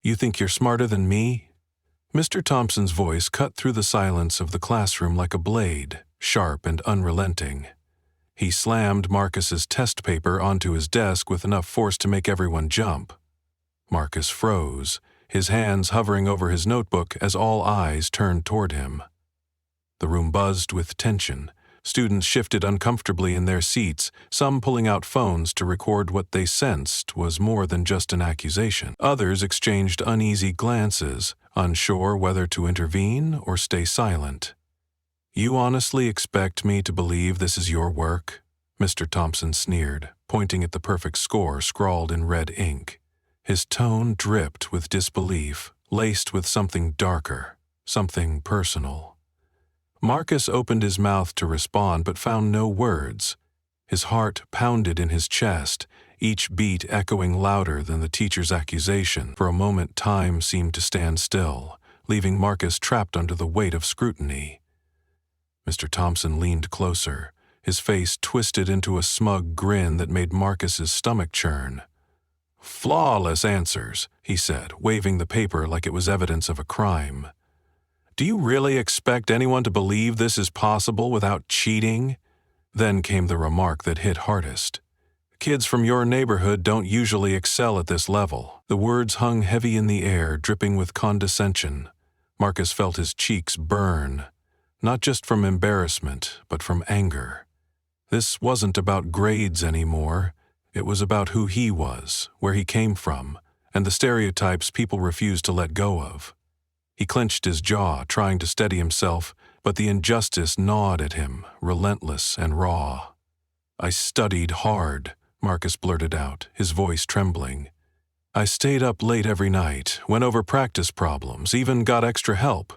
You think you're smarter than me? Mr. Thompson's voice cut through the silence of the classroom like a blade, sharp and unrelenting. He slammed Marcus's test paper onto his desk with enough force to make everyone jump. Marcus froze, his hands hovering over his notebook as all eyes turned toward him. The room buzzed with tension. Students shifted uncomfortably in their seats, some pulling out phones to record what they sensed was more than just an accusation. Others exchanged uneasy glances, unsure whether to intervene or stay silent. "You honestly expect me to believe this is your work?" Mr. Thompson sneered, pointing at the perfect score scrawled in red ink. His tone dripped with disbelief, laced with something darker, something personal. Marcus opened his mouth to respond but found no words. His heart pounded in his chest, each beat echoing louder than the teacher's accusation. For a moment time seemed to stand still, leaving Marcus trapped under the weight of scrutiny. Mr. Thompson leaned closer, his face twisted into a smug grin that made Marcus's stomach churn. "Flawless answers," he said, waving the paper like it was evidence of a crime. "Do you really expect anyone to believe this is possible without cheating?" Then came the remark that hit hardest. "Kids from your neighborhood don't usually excel at this level." The words hung heavy in the air, dripping with condescension. Marcus felt his cheeks burn, not just from embarrassment, but from anger. This wasn't about grades anymore. It was about who he was, where he came from, and the stereotypes people refused to let go of. He clenched his jaw, trying to steady himself, but the injustice gnawed at him, relentless and raw. "I studied hard," Marcus blurted out, his voice trembling. "I stayed up late every night, went over practice problems, even got extra help."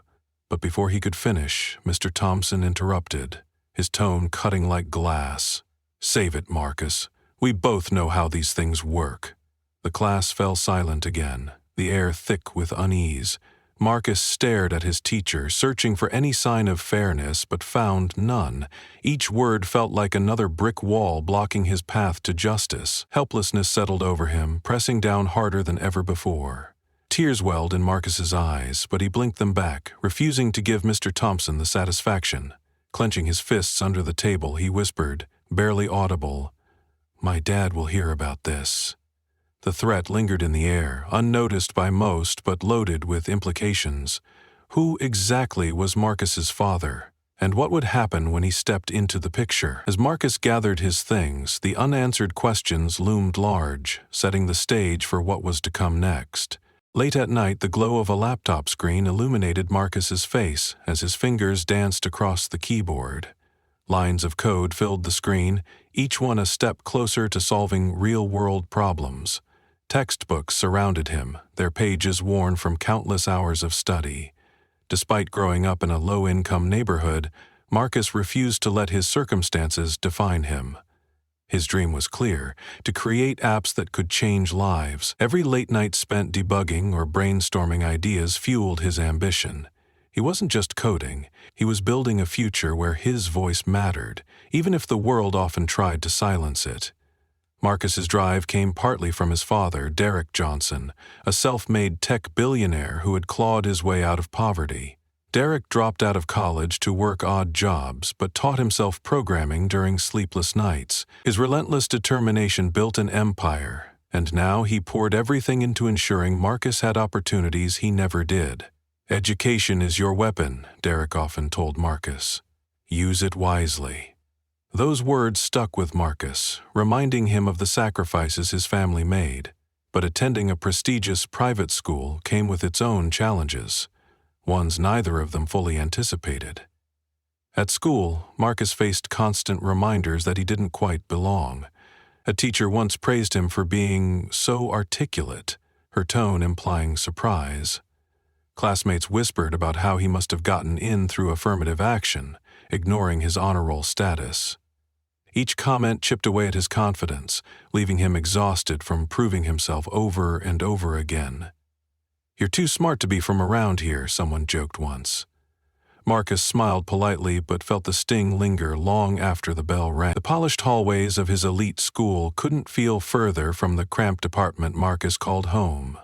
But before he could finish, Mr. Thompson interrupted, his tone cutting like glass. "Save it, Marcus. We both know how these things work." The class fell silent again, the air thick with unease. Marcus stared at his teacher, searching for any sign of fairness, but found none. Each word felt like another brick wall blocking his path to justice. Helplessness settled over him, pressing down harder than ever before. Tears welled in Marcus's eyes, but he blinked them back, refusing to give Mr. Thompson the satisfaction. Clenching his fists under the table, he whispered, barely audible, "My dad will hear about this." The threat lingered in the air, unnoticed by most but loaded with implications. Who exactly was Marcus's father? And what would happen when he stepped into the picture? As Marcus gathered his things, the unanswered questions loomed large, setting the stage for what was to come next. Late at night, the glow of a laptop screen illuminated Marcus's face as his fingers danced across the keyboard. Lines of code filled the screen, each one a step closer to solving real-world problems. Textbooks surrounded him, their pages worn from countless hours of study. Despite growing up in a low-income neighborhood, Marcus refused to let his circumstances define him. His dream was clear, to create apps that could change lives. Every late night spent debugging or brainstorming ideas fueled his ambition. He wasn't just coding, he was building a future where his voice mattered, even if the world often tried to silence it. Marcus's drive came partly from his father, Derek Johnson, a self-made tech-billionaire who had clawed his way out of poverty. Derek dropped out of college to work odd jobs, but taught himself programming during sleepless nights. His relentless determination built an empire, and now he poured everything into ensuring Marcus had opportunities he never did. "Education is your weapon," Derek often told Marcus. "Use it wisely." Those words stuck with Marcus, reminding him of the sacrifices his family made. But attending a prestigious private school came with its own challenges, ones neither of them fully anticipated. At school, Marcus faced constant reminders that he didn't quite belong. A teacher once praised him for being so articulate, her tone implying surprise. Classmates whispered about how he must have gotten in through affirmative action, ignoring his honor roll status. Each comment chipped away at his confidence, leaving him exhausted from proving himself over and over again. "You're too smart to be from around here," someone joked once. Marcus smiled politely but felt the sting linger long after the bell rang. The polished hallways of his elite school couldn't feel further from the cramped apartment Marcus called home.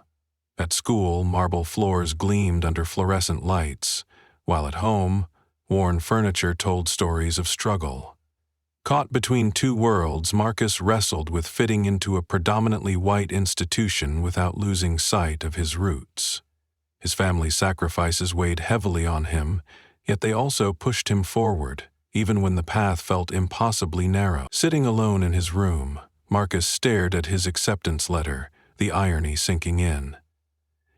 At school, marble floors gleamed under fluorescent lights, while at home, worn furniture told stories of struggle. Caught between two worlds, Marcus wrestled with fitting into a predominantly white institution without losing sight of his roots. His family's sacrifices weighed heavily on him, yet they also pushed him forward, even when the path felt impossibly narrow. Sitting alone in his room, Marcus stared at his acceptance letter, the irony sinking in.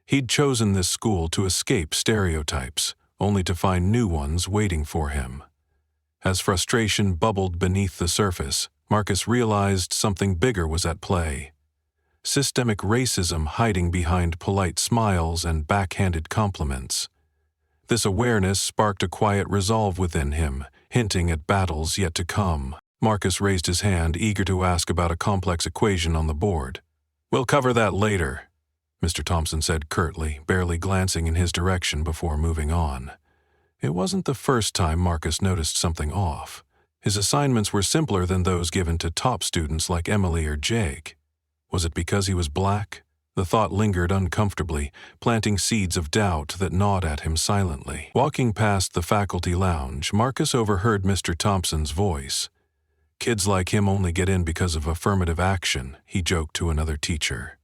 He'd chosen this school to escape stereotypes, only to find new ones waiting for him. As frustration bubbled beneath the surface, Marcus realized something bigger was at play. Systemic racism hiding behind polite smiles and backhanded compliments. This awareness sparked a quiet resolve within him, hinting at battles yet to come. Marcus raised his hand, eager to ask about a complex equation on the board. "We'll cover that later," Mr. Thompson said curtly, barely glancing in his direction before moving on. It wasn't the first time Marcus noticed something off. His assignments were simpler than those given to top students like Emily or Jake. Was it because he was black? The thought lingered uncomfortably, planting seeds of doubt that gnawed at him silently. Walking past the faculty lounge, Marcus overheard Mr. Thompson's voice. "Kids like him only get in because of affirmative action," he joked to another teacher.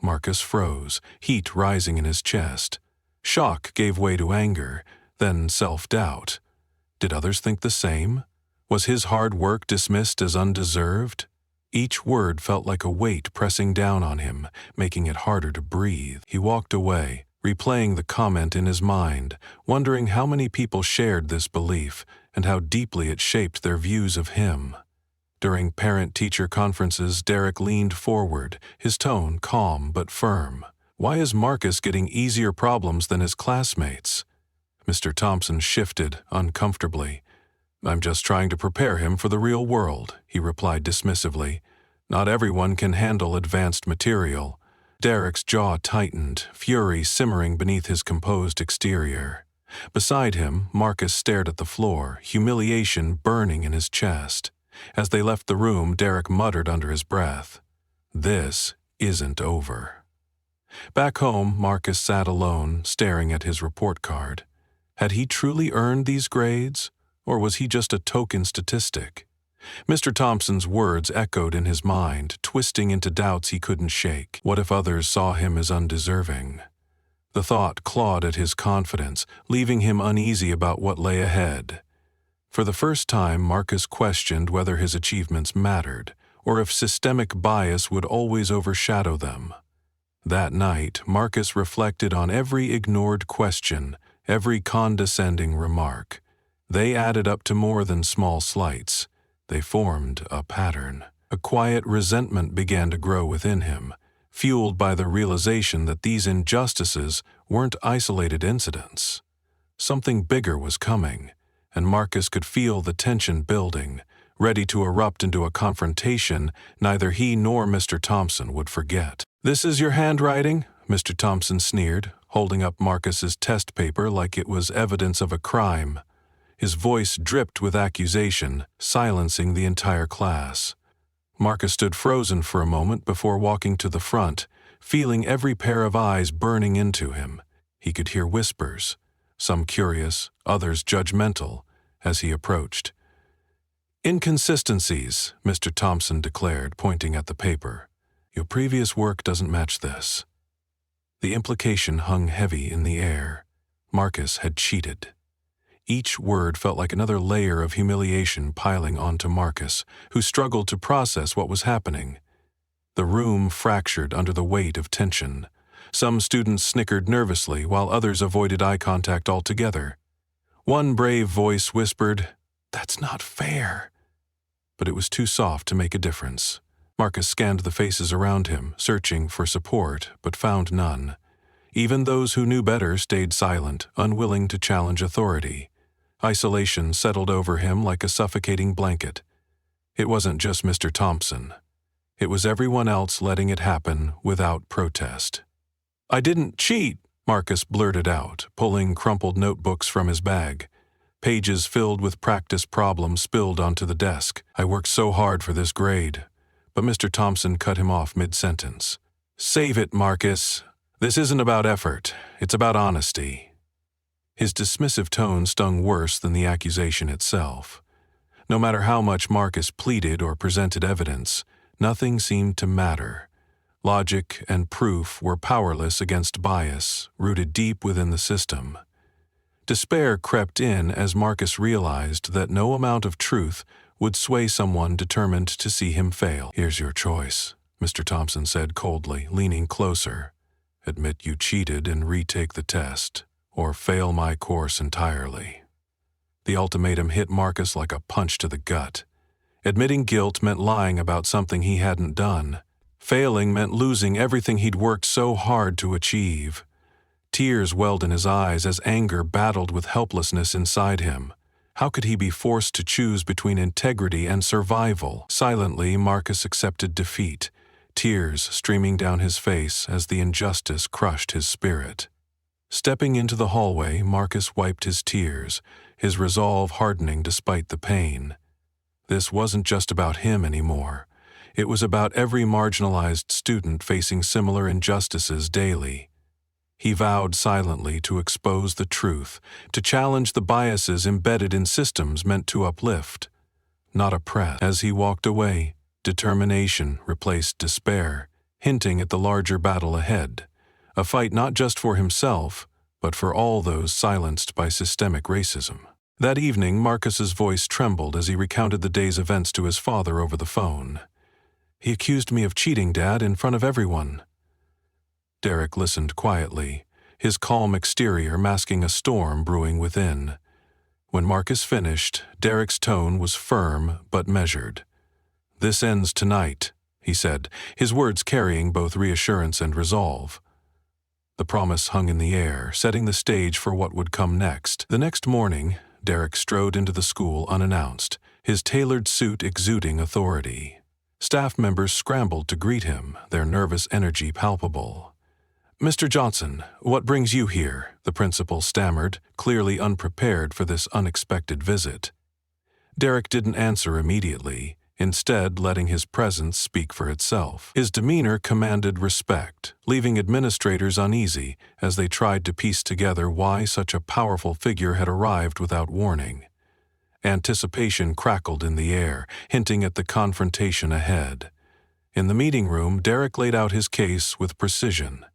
Marcus froze, heat rising in his chest. Shock gave way to anger, then self-doubt. Did others think the same? Was his hard work dismissed as undeserved? Each word felt like a weight pressing down on him, making it harder to breathe. He walked away, replaying the comment in his mind, wondering how many people shared this belief and how deeply it shaped their views of him. During parent-teacher conferences, Derek leaned forward, his tone calm but firm. "Why is Marcus getting easier problems than his classmates?" Mr. Thompson shifted uncomfortably. "I'm just trying to prepare him for the real world," he replied dismissively. "Not everyone can handle advanced material." Derek's jaw tightened, fury simmering beneath his composed exterior. Beside him, Marcus stared at the floor, humiliation burning in his chest. As they left the room, Derek muttered under his breath, "This isn't over." Back home, Marcus sat alone, staring at his report card. Had he truly earned these grades, or was he just a token statistic? Mr. Thompson's words echoed in his mind, twisting into doubts he couldn't shake. What if others saw him as undeserving? The thought clawed at his confidence, leaving him uneasy about what lay ahead. For the first time, Marcus questioned whether his achievements mattered, or if systemic bias would always overshadow them. That night, Marcus reflected on every ignored question, every condescending remark. They added up to more than small slights. They formed a pattern. A quiet resentment began to grow within him, fueled by the realization that these injustices weren't isolated incidents. Something bigger was coming, and Marcus could feel the tension building, ready to erupt into a confrontation neither he nor Mr. Thompson would forget. "This is your handwriting?" Mr. Thompson sneered, holding up Marcus's test paper like it was evidence of a crime. His voice dripped with accusation, silencing the entire class. Marcus stood frozen for a moment before walking to the front, feeling every pair of eyes burning into him. He could hear whispers, some curious, others judgmental, as he approached. "Inconsistencies," Mr. Thompson declared, pointing at the paper. "Your previous work doesn't match this." The implication hung heavy in the air. Marcus had cheated. Each word felt like another layer of humiliation piling onto Marcus, who struggled to process what was happening. The room fractured under the weight of tension. Some students snickered nervously, while others avoided eye contact altogether. One brave voice whispered, "That's not fair." But it was too soft to make a difference. Marcus scanned the faces around him, searching for support, but found none. Even those who knew better stayed silent, unwilling to challenge authority. Isolation settled over him like a suffocating blanket. It wasn't just Mr. Thompson. It was everyone else letting it happen without protest. "I didn't cheat," Marcus blurted out, pulling crumpled notebooks from his bag. Pages filled with practice problems spilled onto the desk. "I worked so hard for this grade." But Mr. Thompson cut him off mid-sentence. "Save it, Marcus. This isn't about effort, it's about honesty. His dismissive tone stung worse than the accusation itself. No matter how much Marcus pleaded or presented evidence, nothing seemed to matter. Logic and proof were powerless against bias, rooted deep within the system. Despair crept in as Marcus realized that no amount of truth would sway someone determined to see him fail. "Here's your choice," Mr. Thompson said coldly, leaning closer. "Admit you cheated and retake the test, or fail my course entirely." The ultimatum hit Marcus like a punch to the gut. Admitting guilt meant lying about something he hadn't done. Failing meant losing everything he'd worked so hard to achieve. Tears welled in his eyes as anger battled with helplessness inside him. How could he be forced to choose between integrity and survival? Silently, Marcus accepted defeat, tears streaming down his face as the injustice crushed his spirit. Stepping into the hallway, Marcus wiped his tears, his resolve hardening despite the pain. This wasn't just about him anymore. It was about every marginalized student facing similar injustices daily. He vowed silently to expose the truth, to challenge the biases embedded in systems meant to uplift, not oppress. As he walked away, determination replaced despair, hinting at the larger battle ahead, a fight not just for himself, but for all those silenced by systemic racism. That evening, Marcus's voice trembled as he recounted the day's events to his father over the phone. "He accused me of cheating, Dad, in front of everyone." Derek listened quietly, his calm exterior masking a storm brewing within. When Marcus finished, Derek's tone was firm but measured. "This ends tonight," he said, his words carrying both reassurance and resolve. The promise hung in the air, setting the stage for what would come next. The next morning, Derek strode into the school unannounced, his tailored suit exuding authority. Staff members scrambled to greet him, their nervous energy palpable. "Mr. Johnson, what brings you here?" the principal stammered, clearly unprepared for this unexpected visit. Derek didn't answer immediately, instead letting his presence speak for itself. His demeanor commanded respect, leaving administrators uneasy as they tried to piece together why such a powerful figure had arrived without warning. Anticipation crackled in the air, hinting at the confrontation ahead. In the meeting room, Derek laid out his case with precision.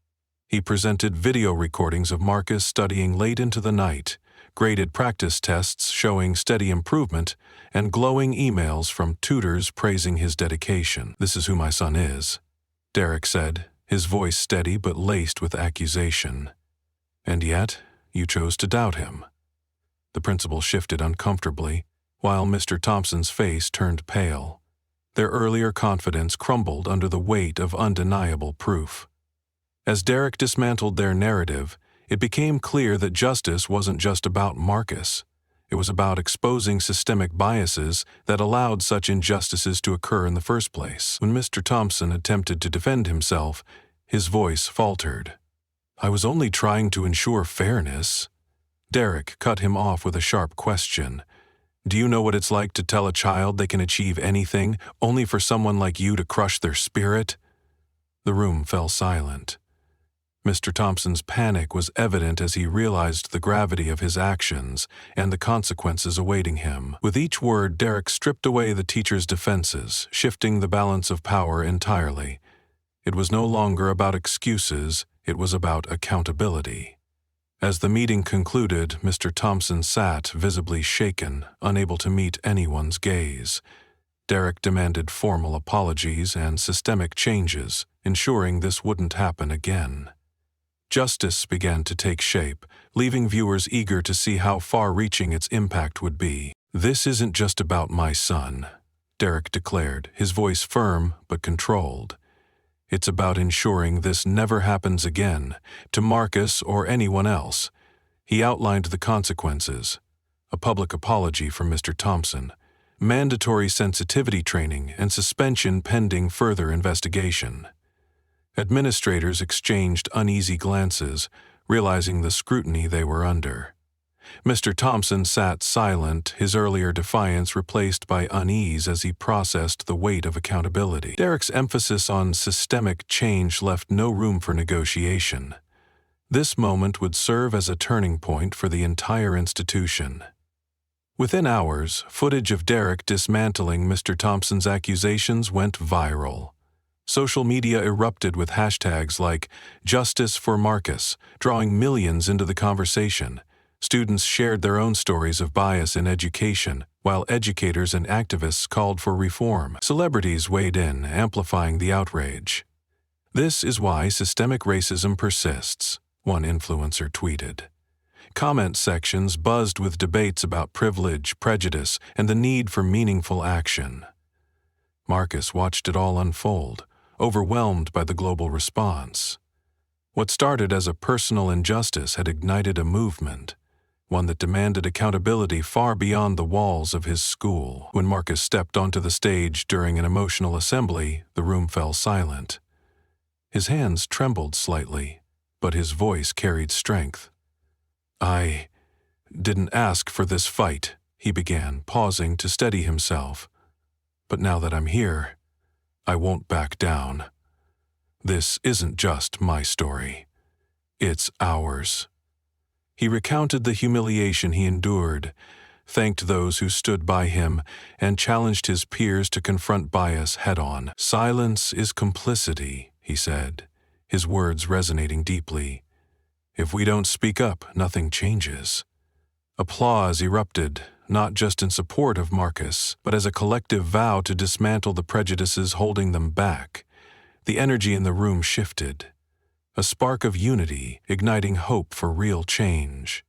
He presented video recordings of Marcus studying late into the night, graded practice tests showing steady improvement, and glowing emails from tutors praising his dedication. "This is who my son is," Derek said, his voice steady but laced with accusation. "And yet, you chose to doubt him." The principal shifted uncomfortably, while Mr. Thompson's face turned pale. Their earlier confidence crumbled under the weight of undeniable proof. As Derek dismantled their narrative, it became clear that justice wasn't just about Marcus. It was about exposing systemic biases that allowed such injustices to occur in the first place. When Mr. Thompson attempted to defend himself, his voice faltered. "I was only trying to ensure fairness." Derek cut him off with a sharp question. "Do you know what it's like to tell a child they can achieve anything, only for someone like you to crush their spirit?" The room fell silent. Mr. Thompson's panic was evident as he realized the gravity of his actions and the consequences awaiting him. With each word, Derek stripped away the teacher's defenses, shifting the balance of power entirely. It was no longer about excuses, it was about accountability. As the meeting concluded, Mr. Thompson sat, visibly shaken, unable to meet anyone's gaze. Derek demanded formal apologies and systemic changes, ensuring this wouldn't happen again. Justice began to take shape, leaving viewers eager to see how far-reaching its impact would be. "This isn't just about my son," Derek declared, his voice firm but controlled. "It's about ensuring this never happens again, to Marcus or anyone else." He outlined the consequences: a public apology from Mr. Thompson, mandatory sensitivity training, and suspension pending further investigation. Administrators exchanged uneasy glances, realizing the scrutiny they were under. Mr. Thompson sat silent, his earlier defiance replaced by unease as he processed the weight of accountability. Derek's emphasis on systemic change left no room for negotiation. This moment would serve as a turning point for the entire institution. Within hours, footage of Derek dismantling Mr. Thompson's accusations went viral. Social media erupted with hashtags like "Justice for Marcus," drawing millions into the conversation. Students shared their own stories of bias in education, while educators and activists called for reform. Celebrities weighed in, amplifying the outrage. "This is why systemic racism persists," one influencer tweeted. Comment sections buzzed with debates about privilege, prejudice, and the need for meaningful action. Marcus watched it all unfold, overwhelmed by the global response. What started as a personal injustice had ignited a movement, one that demanded accountability far beyond the walls of his school. When Marcus stepped onto the stage during an emotional assembly, the room fell silent. His hands trembled slightly, but his voice carried strength. "I didn't ask for this fight," he began, pausing to steady himself. "But now that I'm here, I won't back down. This isn't just my story. It's ours." He recounted the humiliation he endured, thanked those who stood by him, and challenged his peers to confront bias head-on. "Silence is complicity," he said, his words resonating deeply. "If we don't speak up, nothing changes." Applause erupted, not just in support of Marcus, but as a collective vow to dismantle the prejudices holding them back. The energy in the room shifted, a spark of unity, igniting hope for real change.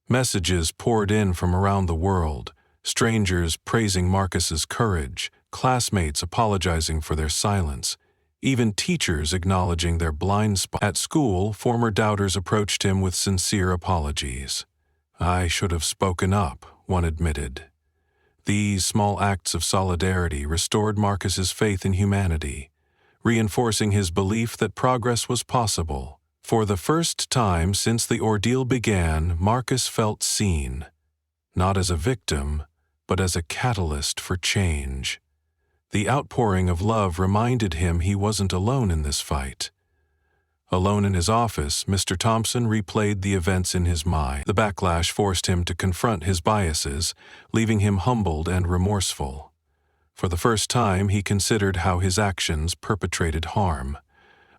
Messages poured in from around the world, strangers praising Marcus's courage, classmates apologizing for their silence, even teachers acknowledging their blind spot. At school, former doubters approached him with sincere apologies. "I should have spoken up," one admitted. These small acts of solidarity restored Marcus's faith in humanity, reinforcing his belief that progress was possible. For the first time since the ordeal began, Marcus felt seen, not as a victim, but as a catalyst for change. The outpouring of love reminded him he wasn't alone in this fight. Alone in his office, Mr. Thompson replayed the events in his mind. The backlash forced him to confront his biases, leaving him humbled and remorseful. For the first time, he considered how his actions perpetrated harm.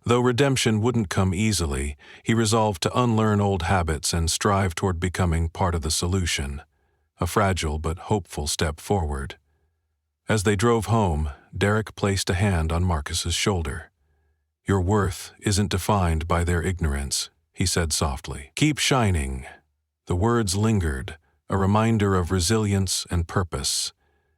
Though redemption wouldn't come easily, he resolved to unlearn old habits and strive toward becoming part of the solution, a fragile but hopeful step forward. As they drove home, Derek placed a hand on Marcus's shoulder. "Your worth isn't defined by their ignorance," he said softly. "Keep shining." The words lingered, a reminder of resilience and purpose.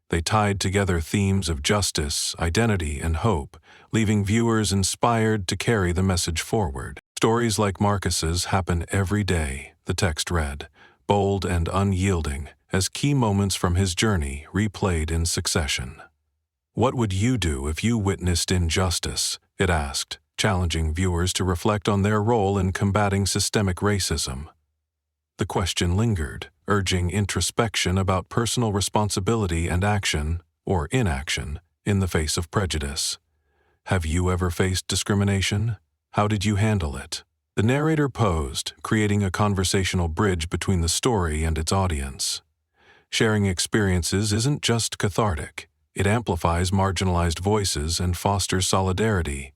They tied together themes of justice, identity, and hope, leaving viewers inspired to carry the message forward. "Stories like Marcus's happen every day," the text read, bold and unyielding, as key moments from his journey replayed in succession. "What would you do if you witnessed injustice?" it asked, challenging viewers to reflect on their role in combating systemic racism. The question lingered, urging introspection about personal responsibility and action, or inaction, in the face of prejudice. Have you ever faced discrimination? How did you handle it? The narrator posed, creating a conversational bridge between the story and its audience. Sharing experiences isn't just cathartic. It amplifies marginalized voices and fosters solidarity.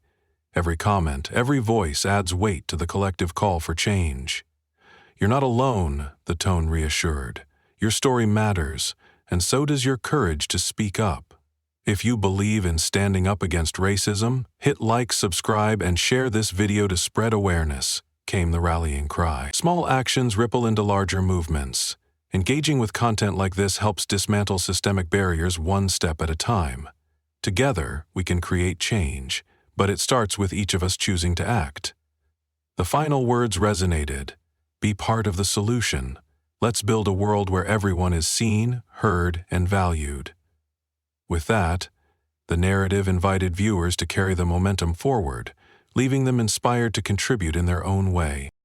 Every comment, every voice adds weight to the collective call for change. "You're not alone," the tone reassured. "Your story matters, and so does your courage to speak up. If you believe in standing up against racism, hit like, subscribe, and share this video to spread awareness," came the rallying cry. Small actions ripple into larger movements. Engaging with content like this helps dismantle systemic barriers one step at a time. Together, we can create change, but it starts with each of us choosing to act. The final words resonated. Be part of the solution. Let's build a world where everyone is seen, heard, and valued. With that, the narrative invited viewers to carry the momentum forward, leaving them inspired to contribute in their own way.